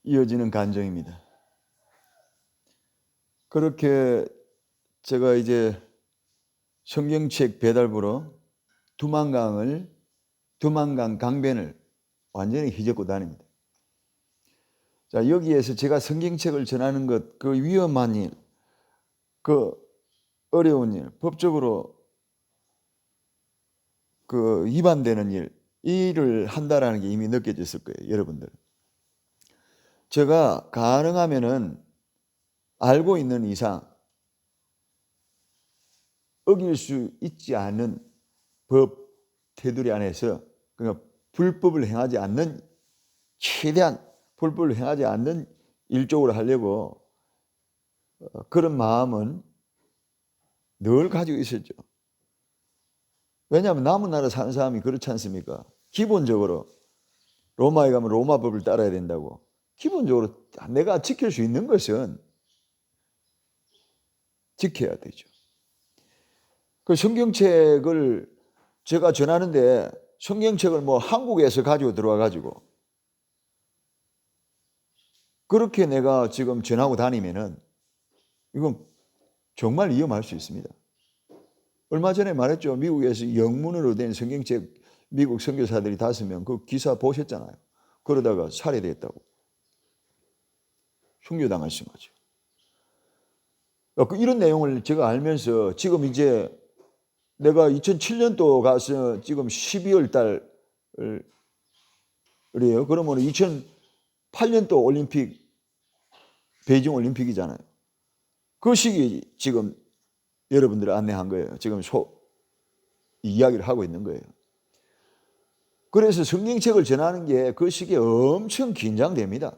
이어지는 간증입니다. 그렇게 제가 이제 성경책 배달부로 두만강 강변을 완전히 휘젓고 다닙니다. 자, 여기에서 제가 성경책을 전하는 것, 그 위험한 일, 그 어려운 일, 법적으로 그 위반되는 일을 한다라는 게 이미 느껴졌을 거예요, 여러분들. 제가 가능하면은 알고 있는 이상 어길 수 있지 않은 법 테두리 안에서, 그러니까 불법을 행하지 않는, 최대한 불법을 행하지 않는 일적으로 하려고 그런 마음은 늘 가지고 있었죠. 왜냐하면 남은 나라 사는 사람이 그렇지 않습니까? 기본적으로 로마에 가면 로마법을 따라야 된다고. 기본적으로 내가 지킬 수 있는 것은 지켜야 되죠. 그 성경책을 제가 전하는데 성경책을 뭐 한국에서 가지고 들어와 가지고 그렇게 내가 지금 전하고 다니면은 이건 정말 위험할 수 있습니다. 얼마 전에 말했죠. 미국에서 영문으로 된 성경책 미국 선교사들이 5명 그 기사 보셨잖아요. 그러다가 살해됐다고. 순교당하신 거죠. 이런 내용을 제가 알면서 지금 이제 내가 2007년도 가서 지금 12월 달이에요. 그러면 2008년도 올림픽, 베이징 올림픽이잖아요. 그 시기 지금 여러분들을 안내한 거예요. 지금 이야기를 하고 있는 거예요. 그래서 성경책을 전하는 게 그 시기에 엄청 긴장됩니다.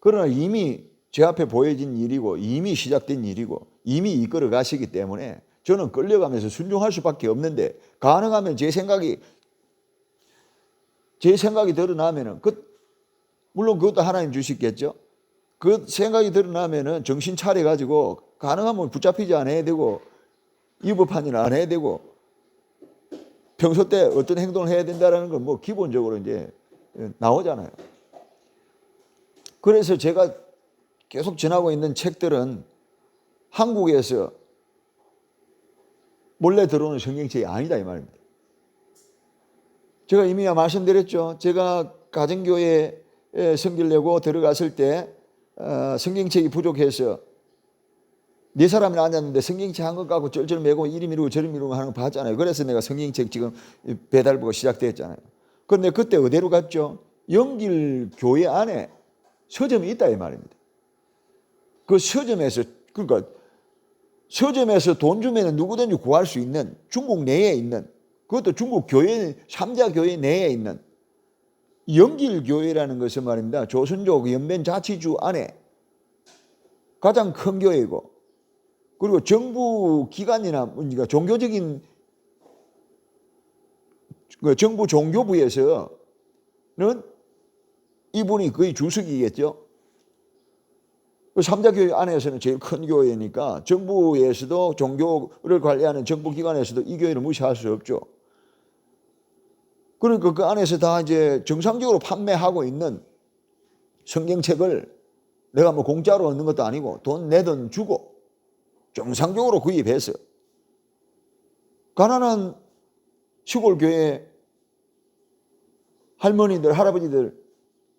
그러나 이미 제 앞에 보여진 일이고 이미 시작된 일이고 이미 이끌어 가시기 때문에 저는 끌려가면서 순종할 수밖에 없는데, 가능하면 제 생각이 드러나면은 물론 그것도 하나님 주시겠죠. 그 생각이 드러나면은 정신 차려 가지고 가능하면 붙잡히지 않아야 되고 위법한 일 안 해야 되고 평소 때 어떤 행동을 해야 된다라는 건 뭐 기본적으로 이제 나오잖아요. 그래서 제가 계속 전하고 있는 책들은 한국에서 몰래 들어오는 성경책이 아니다 이 말입니다. 제가 이미 말씀드렸죠. 제가 가정교회에 성기를 내고 들어갔을 때 성경책이 부족해서 4사람이 앉았는데 성경책 한 것 갖고 쩔쩔 매고 이리 미루고 저리 미루고 하는 거 봤잖아요. 그래서 내가 성경책 지금 배달부가 시작됐잖아요. 그런데 그때 어디로 갔죠? 영길 교회 안에 서점이 있다 이 말입니다. 그 서점에서, 그러니까 서점에서 돈 주면 누구든지 구할 수 있는, 중국 내에 있는, 그것도 중국 교회 3자 교회 내에 있는 영길교회라는 것은 말입니다. 조선족 연변자치주 안에 가장 큰 교회이고, 그리고 정부 기관이나 그러니까 종교적인 정부 종교부에서는 이분이 거의 주석이겠죠. 3자 교회 안에서는 제일 큰 교회니까 정부에서도 종교를 관리하는 정부기관에서도 이 교회를 무시할 수 없죠. 그러니까 그 안에서 다 이제 정상적으로 판매하고 있는 성경책을 내가 뭐 공짜로 얻는 것도 아니고 돈 내든 주고 정상적으로 구입해서 가난한 시골 교회 할머니들, 할아버지들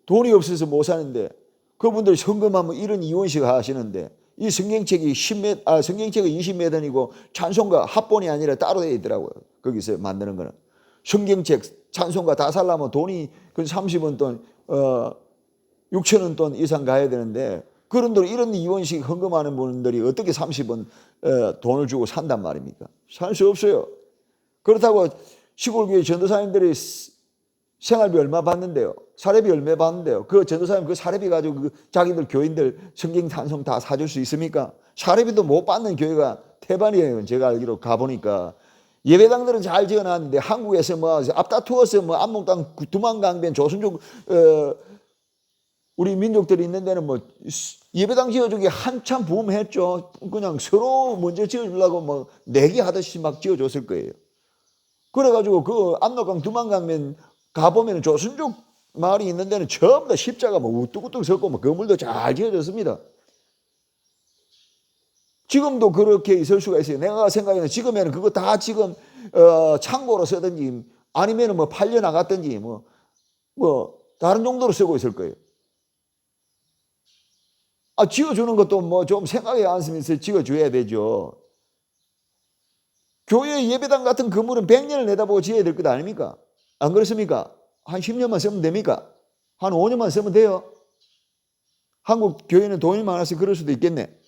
돈이 없어서 못 사는데 그분들 헌금하면 이런 이원식 하시는데 이 성경책이 20m이고 찬송가 합본이 아니라 따로 되어 있더라고요. 거기서 만드는 거는. 성경책, 찬송가 다 살려면 돈이 그 30원 돈, 6,000원 돈 이상 가야 되는데 그런들 이런 이원식 헌금하는 분들이 어떻게 30원 돈을 주고 산단 말입니까? 살 수 없어요. 그렇다고 시골교회 전도사님들이 생활비 얼마 받는데요? 사례비 얼마 받는데요? 그 전도사님 그 사례비 가지고 그 자기들 교인들 성경 찬송 다 사줄 수 있습니까? 사례비도 못 받는 교회가 태반이에요. 제가 알기로 가보니까. 예배당들은 잘 지어놨는데 한국에서 뭐 앞다투어서 뭐 안목당 두만강변 조선족 우리 민족들이 있는 데는 뭐 예배당 지어주기 한참 부음했죠. 그냥 서로 먼저 지어주려고 뭐 내기하듯이 막 지어줬을 거예요. 그래가지고 그 압록강 두만강변 가보면 조선족 마을이 있는 데는 전부 다 십자가 뭐 우뚝우뚝 섰고 뭐 건물도 잘 지어졌습니다. 지금도 그렇게 있을 수가 있어요. 내가 생각에는 지금에는 그거 다 지금 창고로 쓰든지 아니면은 뭐 팔려 나갔든지 뭐 다른 용도로 쓰고 있을 거예요. 지어주는 것도 뭐 좀 생각에 안쓰면서 지어줘야 되죠. 교회 예배당 같은 건물은 100년을 내다보고 지어야 될 것 아닙니까? 안 그렇습니까? 한 10년만 쓰면 됩니까? 한 5년만 쓰면 돼요. 한국 교회는 돈이 많아서 그럴 수도 있겠네.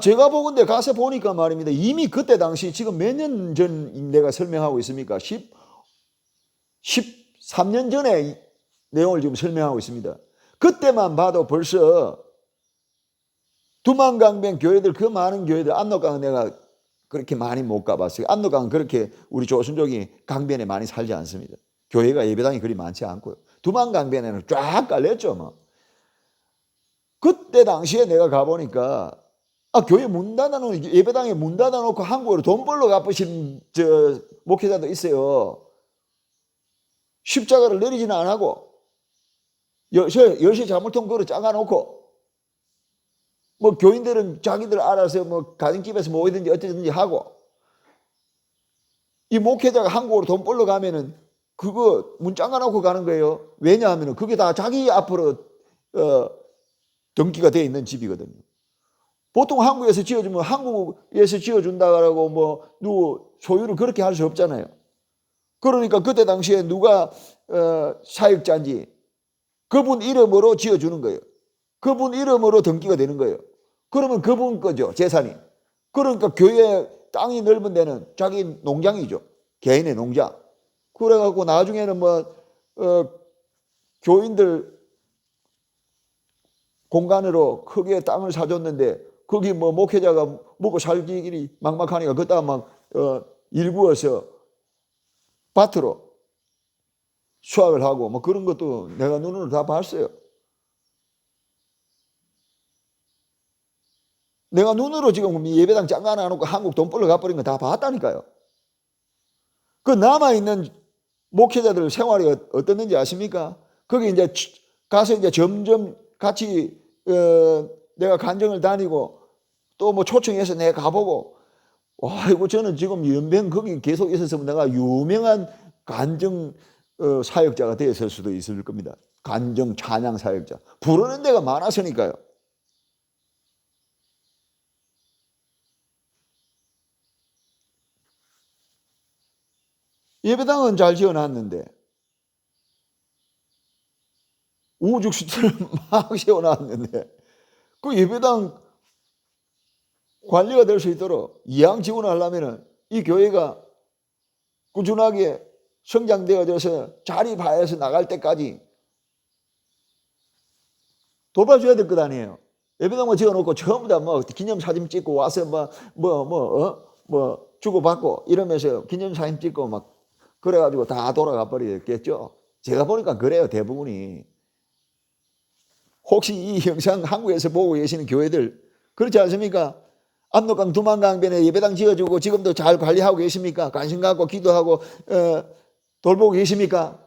제가 보건대 가서 보니까 말입니다. 이미 그때 당시 지금 몇 년 전 내가 설명하고 있습니까? 13년 전에 내용을 지금 설명하고 있습니다. 그때만 봐도 벌써 두만강변 교회들, 그 많은 교회들, 압록강은 내가 그렇게 많이 못 가봤어요. 압록강은 그렇게 우리 조선족이 강변에 많이 살지 않습니다. 교회가 예배당이 그리 많지 않고요. 두만강변에는 쫙 깔렸죠. 뭐. 그때 당시에 내가 가보니까 교회 문 닫아놓은, 예배당에 문 닫아놓고 한국으로 돈 벌러 갚으신 목회자도 있어요. 십자가를 내리지는 안 하고 열시 자물통 그릇 짜가놓고 뭐 교인들은 자기들 알아서 뭐 가정집에서 모이든지 어쩌든지 하고, 이 목회자가 한국으로 돈 벌러 가면은 그거 문 잠가놓고 가는 거예요. 왜냐하면 그게 다 자기 앞으로 등기가 되어 있는 집이거든요. 보통 한국에서 지어주면 한국에서 지어준다고 뭐 누구 소유를 그렇게 할 수 없잖아요. 그러니까 그때 당시에 누가 사역자인지 그분 이름으로 지어주는 거예요. 그분 이름으로 등기가 되는 거예요. 그러면 그분 거죠, 재산이. 그러니까 교회 땅이 넓은 데는 자기 농장이죠. 개인의 농장. 그래갖고 나중에는 교인들 공간으로 크게 땅을 사줬는데 거기 목회자가 먹고 살기 길이 막막하니까 그따 일구어서 밭으로 수확을 하고 그런 것도 내가 눈으로 다 봤어요. 내가 눈으로 지금 예배당 잠깐 안 놓고 한국 돈 벌러 가버린 거 다 봤다니까요. 그 남아있는 목회자들 생활이 어떻는지 아십니까? 거기 이제 가서 이제 점점 같이 내가 간증을 다니고 또 초청해서 내가 가보고, 이거 저는 지금 연변 거기 계속 있었으면 내가 유명한 간증 사역자가 되었을 수도 있을 겁니다. 간증 찬양 사역자. 부르는 데가 많았으니까요. 예배당은 잘 지어놨는데 우죽수들을 막 세워놨는데 그 예배당 관리가 될 수 있도록 이양 지원을 하려면 이 교회가 꾸준하게 성장되어져서 자리바에서 나갈 때까지 돌봐줘야 될 것 아니에요. 예배당만 지어놓고 전부 다 기념사진 찍고 와서 주고받고 이러면서 기념사진 찍고 그래가지고 다 돌아가 버리겠죠. 제가 보니까 그래요, 대부분이. 혹시 이 영상 한국에서 보고 계시는 교회들 그렇지 않습니까? 압록강 두만강변에 예배당 지어주고 지금도 잘 관리하고 계십니까? 관심 갖고 기도하고 돌보고 계십니까?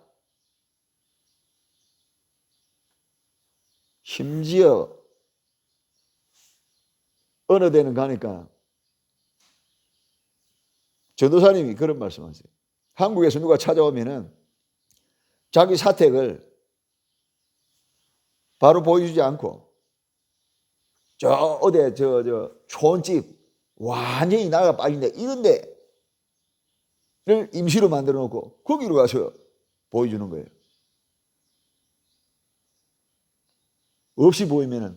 심지어 어느 데는 가니까 전도사님이 그런 말씀하세요. 한국에서 누가 찾아오면은 자기 사택을 바로 보여주지 않고 어디 촌집 완전히 나라가 빠진데 이런 데를 임시로 만들어 놓고 거기로 가서 보여주는 거예요. 없이 보이면은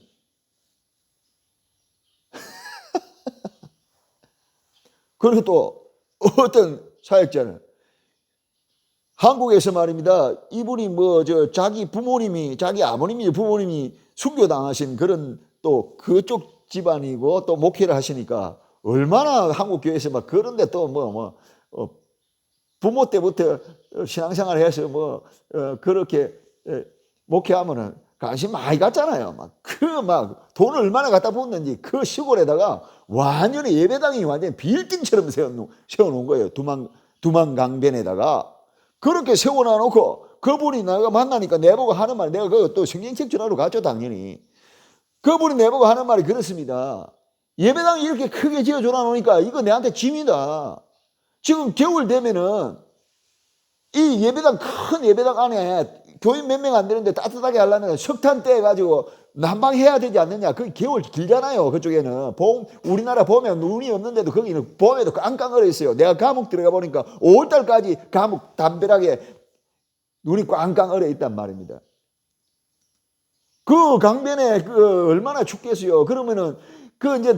그리고 또 어떤 사역자는 한국에서 말입니다. 이분이 자기 부모님이, 자기 아버님이, 부모님이 순교당하신 그런 또 그쪽 집안이고 또 목회를 하시니까 얼마나 한국 교회에서 그런데 또 부모 때부터 신앙생활을 해서 그렇게 목회하면은 관심 많이 갖잖아요. 돈을 얼마나 갖다 붓는지 그 시골에다가 완전히 예배당이 완전히 빌딩처럼 세워놓은 거예요. 두만강변에다가. 그렇게 세워놔놓고 그분이 내가 만나니까 내보고 하는 말, 내가 그거 또 성경책 전화로 갔죠, 당연히. 그분이 내보고 하는 말이 그렇습니다. 예배당 이렇게 크게 지어줘놔 놓으니까 이거 내한테 짐이다. 지금 겨울 되면은 이 예배당, 큰 예배당 안에 교인 몇 명 안 되는데 따뜻하게 하려면 석탄 떼가지고 난방해야 되지 않느냐. 그 겨울 길잖아요. 그쪽에는. 우리나라 보면 눈이 없는데도 거기는 봄에도 깡깡 얼어 있어요. 내가 감옥 들어가 보니까 5월달까지 감옥 담벼락에 눈이 꽝꽝 얼어 있단 말입니다. 그 강변에 그 얼마나 춥겠어요. 그러면은 그 이제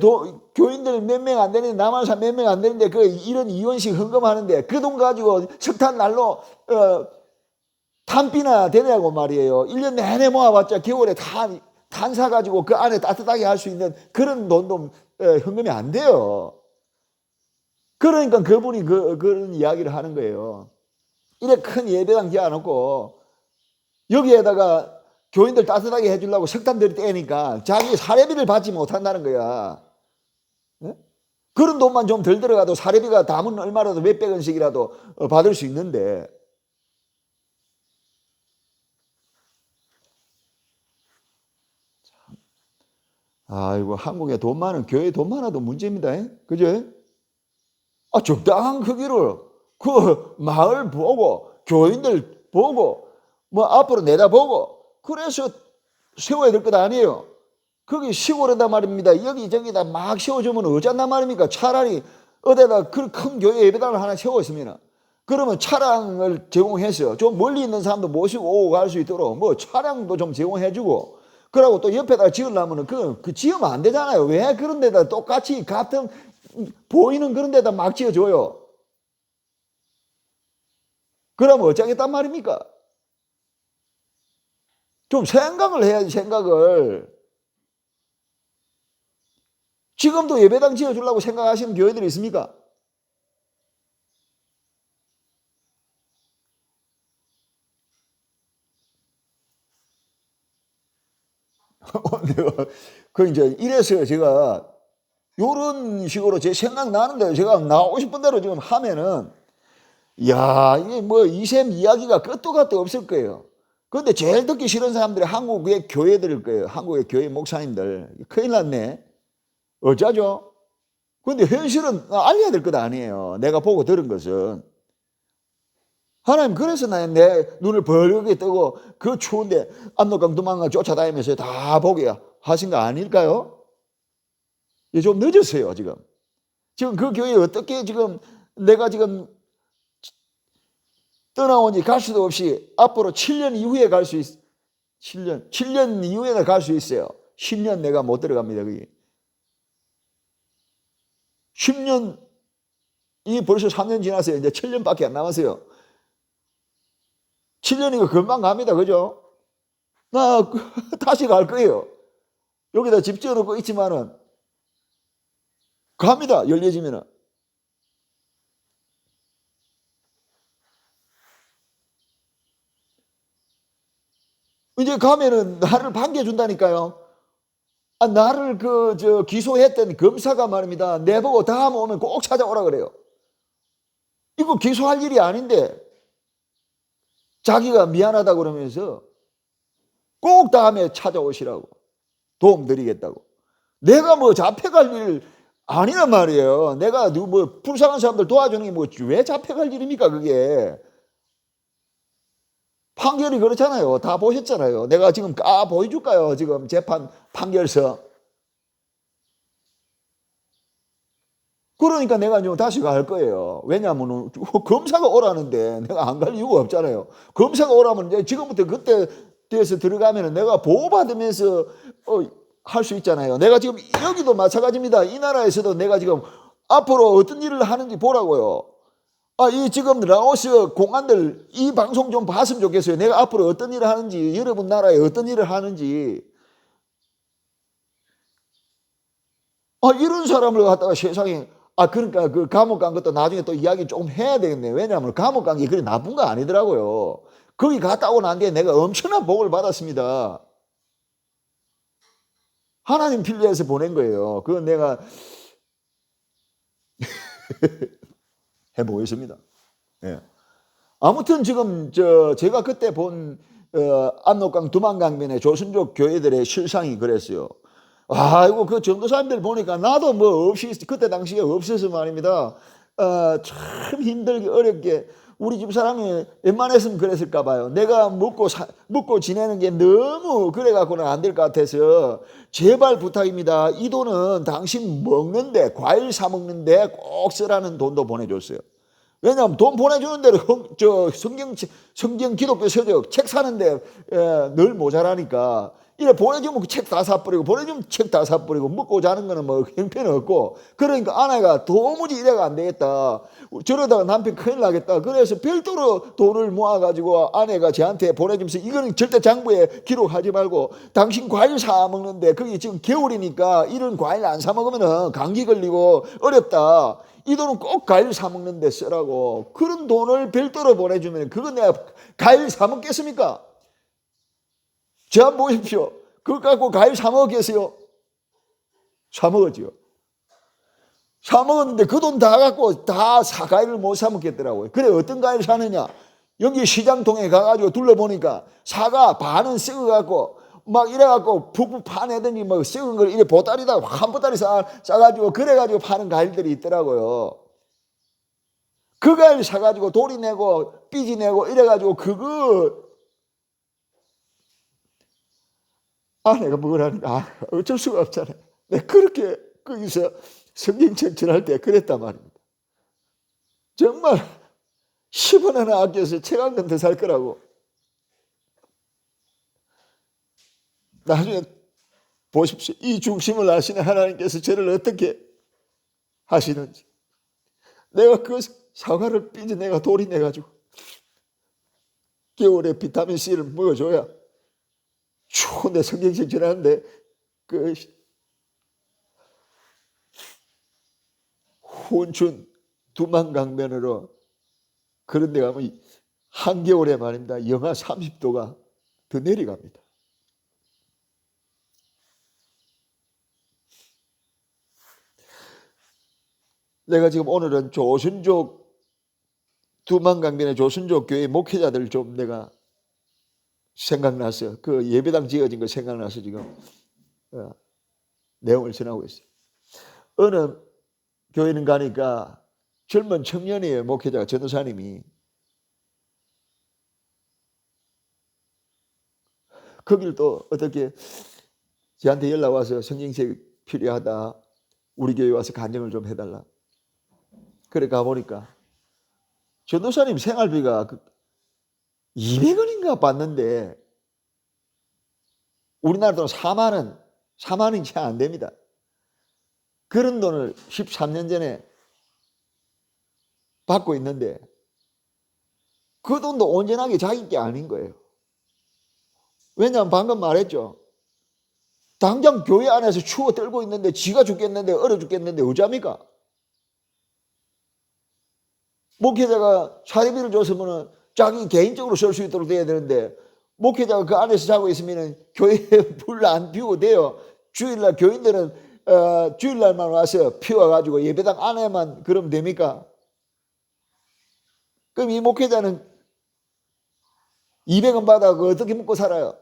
교인들 몇 명 안 되는데, 남한산 몇 명 안 되는데 그 이런 이원식 헌금하는데 그 돈 가지고 석탄 난로 탄비나 되냐고 말이에요. 1년 내내 모아봤자 겨울에 탄 사가지고 그 안에 따뜻하게 할 수 있는 그런 돈도 헌금이 안 돼요. 그러니까 그분이 그런 이야기를 하는 거예요. 이렇게 큰 예배당 지어놓고 여기에다가 교인들 따뜻하게 해주려고 석탄들이 떼니까 자기 사례비를 받지 못한다는 거야. 네? 그런 돈만 좀 덜 들어가도 사례비가 담은 얼마라도 몇백 원씩이라도 받을 수 있는데, 아이고, 한국에 돈 많은 교회 돈 많아도 문제입니다. 그죠? 적당한 크기를 그 마을 보고 교인들 보고 뭐 앞으로 내다보고 그래서 세워야 될 것 아니에요. 거기 시골에다 말입니다. 여기저기다 막 세워주면 어쩐단 말입니까? 차라리 어디다 그 큰 교회 예배당을 하나 세웠으면 그러면 차량을 제공해서 좀 멀리 있는 사람도 모시고 오고 갈 수 있도록 뭐 차량도 좀 제공해주고, 그러고 또 옆에다 지으려면 그 지으면 안 되잖아요. 왜 그런 데다 똑같이 같은 보이는 그런 데다 막 지어줘요? 그러면 어쩌겠단 말입니까? 좀 생각을 해야지, 생각을. 지금도 예배당 지어주려고 생각하시는 교회들이 있습니까? 그 이제 이래서 제가 이런 식으로 제 생각나는데 제가 나오고 싶은 대로 지금 하면은, 야, 이게 뭐 이셈 이야기가 끝도 갓도 없을 거예요. 그런데 제일 듣기 싫은 사람들이 한국의 교회들일 거예요. 한국의 교회 목사님들. 큰일 났네. 어쩌죠? 근데 현실은 알려야 될 것 아니에요. 내가 보고 들은 것은. 하나님 그래서 내 눈을 벌겋게 뜨고 그 추운데 압록강 두만강 쫓아다니면서 다 보게 하신 거 아닐까요? 이제 좀 늦었어요, 지금. 지금 그 교회 어떻게 지금 내가 지금 떠나오니 갈 수도 없이 앞으로 7년 이후에 갈 수 있어요. 7년 이후에 갈 수 있어요. 10년 내가 못 들어갑니다, 거기. 10년, 이 벌써 3년 지났어요. 이제 7년밖에 안 남았어요. 7년이면 금방 갑니다. 그죠? 나 다시 갈 거예요. 여기다 집 지어놓고 있지만은 갑니다. 열려지면은. 이제 가면은 나를 반겨준다니까요. 나를 기소했던 검사가 말입니다. 내보고 다음 오면 꼭 찾아오라 그래요. 이거 기소할 일이 아닌데 자기가 미안하다 그러면서 꼭 다음에 찾아오시라고 도움 드리겠다고. 내가 뭐 잡혀갈 일 아니란 말이에요. 내가 뭐 불쌍한 사람들 도와주는 게 뭐 왜 잡혀갈 일입니까, 그게. 판결이 그렇잖아요. 다 보셨잖아요. 내가 지금 보여줄까요? 지금 재판 판결서. 그러니까 내가 이제 다시 갈 거예요. 왜냐하면 검사가 오라는데 내가 안 갈 이유가 없잖아요. 검사가 오라면 이제 지금부터 그때 돼서 들어가면 내가 보호받으면서 할 수 있잖아요. 내가 지금 여기도 마찬가지입니다. 이 나라에서도 내가 지금 앞으로 어떤 일을 하는지 보라고요. 이 지금 라오스 공안들 이 방송 좀 봤으면 좋겠어요. 내가 앞으로 어떤 일을 하는지, 여러분 나라에 어떤 일을 하는지. 이런 사람을 갖다가 세상에, 그러니까 그 감옥 간 것도 나중에 또 이야기 조금 해야 되겠네. 왜냐하면 감옥 간 게 그리 나쁜 거 아니더라고요. 거기 갔다 오고 난 뒤에 내가 엄청난 복을 받았습니다. 하나님 필요해서 보낸 거예요. 그건 내가 해보겠습니다. 예. 아무튼 지금 제가 그때 본 압록강 두만강변의 조선족 교회들의 실상이 그랬어요. 아이고 그 전도사님들 보니까 나도 뭐 없이 그때 당시에 없어서 말입니다. 참 힘들게 어렵게 우리 집 사람이 웬만했으면 그랬을까 봐요. 내가 먹고 지내는 게 너무 그래갖고는 안 될 것 같아서 제발 부탁입니다. 이 돈은 당신 먹는데 과일 사 먹는데 꼭 쓰라는 돈도 보내줬어요. 왜냐하면 돈 보내주는 대로 성경 기독교 서적 책 사는데 늘 모자라니까 이래 보내주면 책 다 사버리고 보내주면 책 다 사버리고 먹고 자는 거는 뭐 형편은 없고 그러니까 아내가 도무지 이래가 안 되겠다. 저러다가 남편 큰일 나겠다. 그래서 별도로 돈을 모아가지고 아내가 저한테 보내주면서 이거는 절대 장부에 기록하지 말고 당신 과일 사 먹는데 그게 지금 겨울이니까 이런 과일 안 사 먹으면 감기 걸리고 어렵다. 이 돈은 꼭 과일 사 먹는 데 쓰라고. 그런 돈을 별도로 보내주면 그건 내가 과일 사 먹겠습니까? 저 한번 보십시오. 그거 갖고 과일 사 먹겠어요? 사 먹었지요. 사 먹었는데 그 돈 다 갖고 다 과일을 못 사 먹겠더라고요. 그래 어떤 과일 사느냐? 여기 시장통에 가가지고 둘러보니까 사과 반은 썩어갖고 막 이래갖고 푹푹 파내더니 뭐 썩은 걸 이래 보따리다가 한 보따리 싸가지고 그래가지고 파는 과일들이 있더라고요. 그 과일 사가지고 도리 내고 삐지 내고 이래가지고 그거 아내가 뭐라니까 어쩔 수가 없잖아요. 내가 그렇게 거기서 성경책 전할 때 그랬단 말입니다. 정말 10원 하나 아껴서 책 한 권 더 살 거라고. 나중에 보십시오. 이 중심을 아시는 하나님께서 저를 어떻게 하시는지. 내가 그 사과를 삐져 내가 돌이 내가지고 겨울에 비타민C를 먹어줘야 추운데 성경책 전하는데 그 훈춘 두만강변으로 그런 데 가면 한겨울에 말입니다. 영하 30도가 더 내려갑니다. 내가 지금 오늘은 조선족 두만강변의 조선족 교회 목회자들 좀 내가 생각나서 그 예배당 지어진 거 생각나서 지금 내용을 전하고 있어요. 어느 교회는 가니까 젊은 청년이에요. 목회자가 전도사님이. 거기를 또 어떻게 저한테 연락 와서 성경책 필요하다. 우리 교회 와서 간증을 좀 해달라. 그래 가보니까 전도사님 생활비가 200원인가 받는데 우리나라 돈 4만 원이 채 안 됩니다. 그런 돈을 13년 전에 받고 있는데 그 돈도 온전하게 자기 게 아닌 거예요. 왜냐하면 방금 말했죠. 당장 교회 안에서 추워 떨고 있는데 지가 죽겠는데 얼어 죽겠는데 어쩌합니까? 목회자가 사례비를 줬으면 자기 개인적으로 쓸 수 있도록 돼야 되는데 목회자가 그 안에서 자고 있으면 교회에 불 안 피우고 돼요. 주일날 교인들은 주일날만 와서 피워가지고 예배당 안에만 그러면 됩니까? 그럼 이 목회자는 200원 받아 어떻게 먹고 살아요?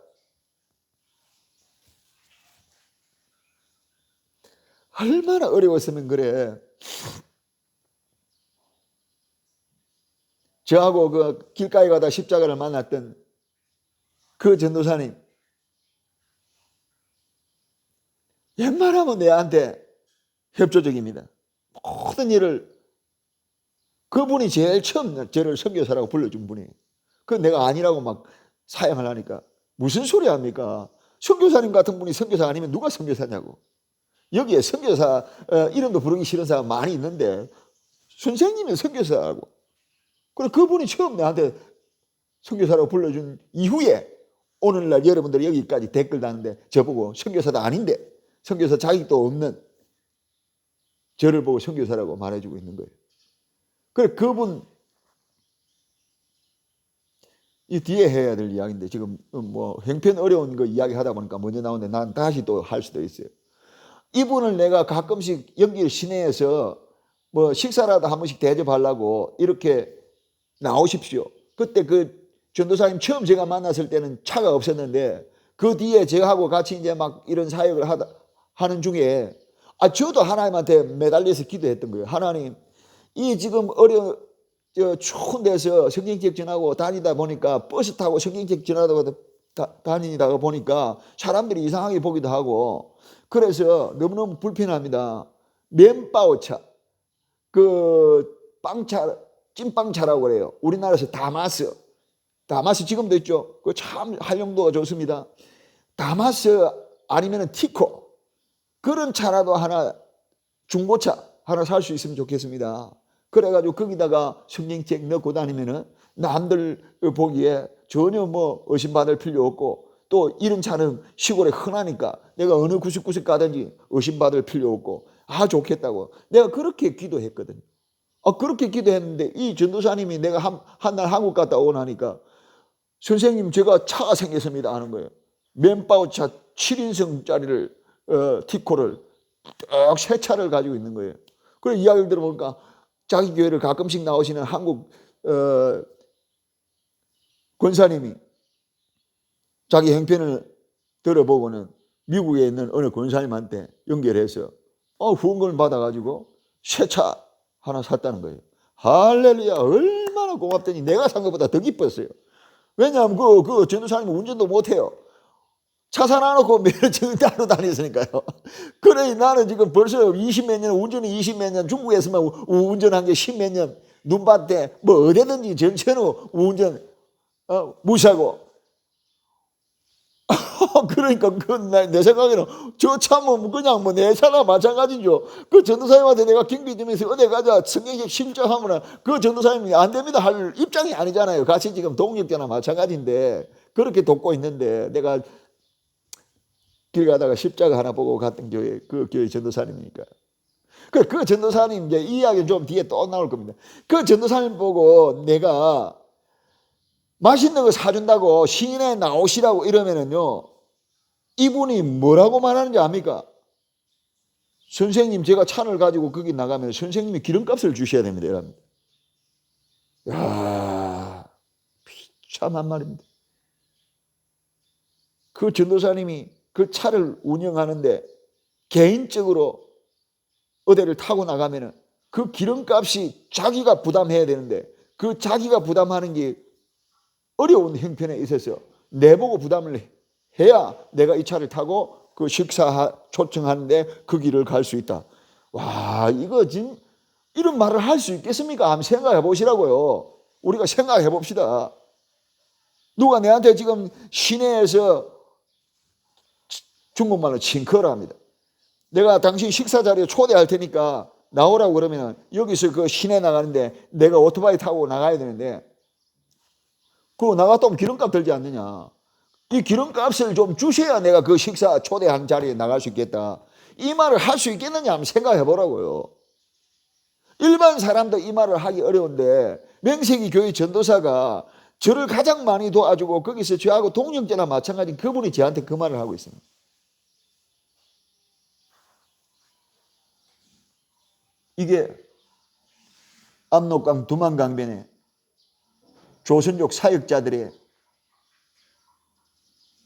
얼마나 어려웠으면 그래. 저하고 그 길가에 가다 십자가를 만났던 그 전도사님 웬만하면 내한테 협조적입니다. 모든 일을 그분이 제일 처음 저를 선교사라고 불러준 분이에요. 그 내가 아니라고 막 사양을 하니까 무슨 소리 합니까? 선교사님 같은 분이 선교사 아니면 누가 선교사냐고. 여기에 선교사 이름도 부르기 싫은 사람 많이 있는데 선생님은 선교사라고. 그래 그분이 처음 나한테 선교사라고 불러준 이후에 오늘날 여러분들이 여기까지 댓글 다는데 저보고 선교사도 아닌데 선교사 자격도 없는 저를 보고 선교사라고 말해주고 있는 거예요. 그래 그분 이 뒤에 해야 될 이야기인데 지금 뭐 형편 어려운 거 이야기하다 보니까 먼저 나오는데 난 다시 또 할 수도 있어요. 이분을 내가 가끔씩 연길 시내에서 뭐 식사라도 한 번씩 대접하려고 이렇게 나오십시오. 그때 그 전도사님 처음 제가 만났을 때는 차가 없었는데 그 뒤에 저하고 같이 이제 막 이런 사역을 하는 중에 저도 하나님한테 매달려서 기도했던 거예요. 하나님, 이 지금 추운 데서 성경책 전하고 다니다 보니까 버스 타고 성경책 전하다가 다니다가 보니까 사람들이 이상하게 보기도 하고 그래서 너무너무 불편합니다. 면바오차, 그 빵차, 찐빵차라고 그래요. 우리나라에서 다마스 지금도 있죠. 그 참 활용도가 좋습니다. 다마스 아니면 티코 그런 차라도 하나 중고차 하나 살 수 있으면 좋겠습니다. 그래가지고 거기다가 성경책 넣고 다니면은 남들 보기에 전혀 뭐 의심받을 필요 없고 또 이런 차는 시골에 흔하니까 내가 어느 구석구석 가든지 의심받을 필요 없고 좋겠다고 내가 그렇게 기도했거든요. 그렇게 기도했는데 이 전도사님이 내가 한 날 한국 갔다 오고 나니까 선생님 제가 차가 생겼습니다 하는 거예요. 면바오차 7인승짜리를 티코를 딱 새 차를 가지고 있는 거예요. 그래 이야기를 들어보니까 자기 교회를 가끔씩 나오시는 한국 권사님이 자기 형편을 들어보고는 미국에 있는 어느 권사님한테 연결해서 후원금을 받아가지고 새 차 하나 샀다는 거예요. 할렐루야, 얼마나 고맙더니 내가 산 것보다 더 기뻤어요. 왜냐하면 그 전도사님은 운전도 못해요. 차 사놔놓고 매일 따로 다녔으니까요. 그래 나는 지금 벌써 20몇 년, 운전이 20몇 년, 중국에서만 운전한 게 10몇 년, 눈밭에 뭐 어디든지 전체로 운전 무시하고 그러니까 내 생각에는 저 차면 그냥 뭐 내 차나 마찬가지죠. 그 전도사님한테 내가 경비 주면서 어디 가자 성경책 신청하면 그 전도사님이 안 됩니다 할 입장이 아니잖아요. 같이 지금 동역자나 마찬가지인데 그렇게 돕고 있는데 내가 길 가다가 십자가 하나 보고 갔던 교회 그 교회 전도사님이니까 그 전도사님 이제 이 이야기는 좀 뒤에 또 나올 겁니다. 그 전도사님 보고 내가 맛있는 거 사준다고 시내 나오시라고 이러면은요 이분이 뭐라고 말하는지 압니까? 선생님 제가 차를 가지고 거기 나가면 선생님이 기름값을 주셔야 됩니다. 이랍니다. 야, 비참한 말입니다. 그 전도사님이 그 차를 운영하는데 개인적으로 어디를 타고 나가면은 그 기름값이 자기가 부담해야 되는데 그 자기가 부담하는 게 어려운 형편에 있어서 내보고 부담을 해야 내가 이 차를 타고 그 식사 초청하는데 그 길을 갈 수 있다. 와, 이거 지금 이런 말을 할 수 있겠습니까? 한번 생각해 보시라고요. 우리가 생각해 봅시다. 누가 내한테 지금 시내에서 중국말로 칭커를 합니다. 내가 당신 식사 자리에 초대할 테니까 나오라고 그러면 여기서 그 시내 나가는데 내가 오토바이 타고 나가야 되는데 그거 나갔다 오면 기름값 들지 않느냐. 이 기름값을 좀 주셔야 내가 그 식사 초대한 자리에 나갈 수 있겠다. 이 말을 할 수 있겠느냐 한번 생각해 보라고요. 일반 사람도 이 말을 하기 어려운데 명세기 교회 전도사가 저를 가장 많이 도와주고 거기서 저하고 동역자나 마찬가지인 그분이 저한테 그 말을 하고 있습니다. 이게 압록강 두만강변에 조선족 사역자들의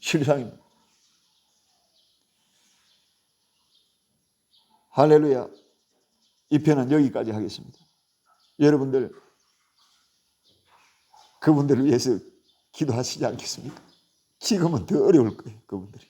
실상입니다. 할렐루야. 이 편은 여기까지 하겠습니다. 여러분들 그분들을 위해서 기도하시지 않겠습니까? 지금은 더 어려울 거예요. 그분들이.